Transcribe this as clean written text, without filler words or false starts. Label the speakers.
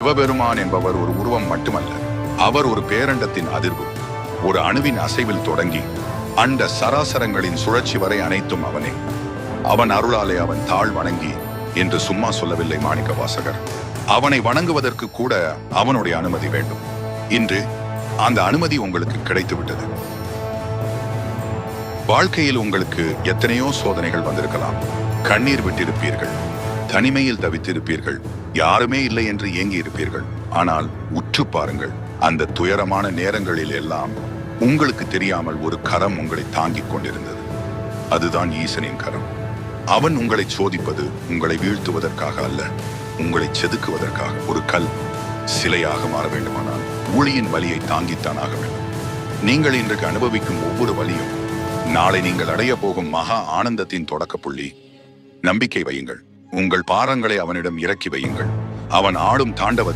Speaker 1: சிவபெருமான் என்பவர் ஒரு உருவம் மட்டுமல்ல, அவர் ஒரு பேரண்டத்தின் அதிர்வு. ஒரு அணுவின் அசைவில் தொடங்கி அண்ட சராசரங்களின் சுழற்சி வரை அனைத்தும் அவனே. அவன் அருளாலே அவன் தாழ் வணங்கி என்று சும்மா சொல்லவில்லை மாணிக்க வாசகர். அவனை வணங்குவதற்கு கூட அவனுடைய அனுமதி வேண்டும். இன்று அந்த அனுமதி உங்களுக்கு கிடைத்து விட்டது. வாழ்க்கையில் உங்களுக்கு எத்தனையோ சோதனைகள் வந்திருக்கலாம். கண்ணீர் விட்டிருப்பீர்கள், தனிமையில் தவித்திருப்பீர்கள், யாருமே இல்லை என்று ஏங்கி இருப்பீர்கள். ஆனால் உற்று பாருங்கள், அந்த துயரமான நேரங்களில் எல்லாம் உங்களுக்கு தெரியாமல் ஒரு கரம் உங்களை தாங்கிக் கொண்டிருந்தது. அதுதான் ஈசனின் கரம். அவன் உங்களை சோதிப்பது உங்களை வீழ்த்துவதற்காக அல்ல, உங்களை செதுக்குவதற்காக. ஒரு கல் சிலையாக மாற வேண்டுமானால் ஊழியின் வலியை தாங்கித்தான் ஆக வேண்டும். நீங்கள் இன்றைக்கு அனுபவிக்கும் ஒவ்வொரு வலியும் நாளை நீங்கள் அடைய போகும் மகா ஆனந்தத்தின் தொடக்க புள்ளி. நம்பிக்கை வையுங்கள். உங்கள் பாரங்களை அவனிடம் இறக்கி வையுங்கள். அவன் ஆடும் தாண்டவ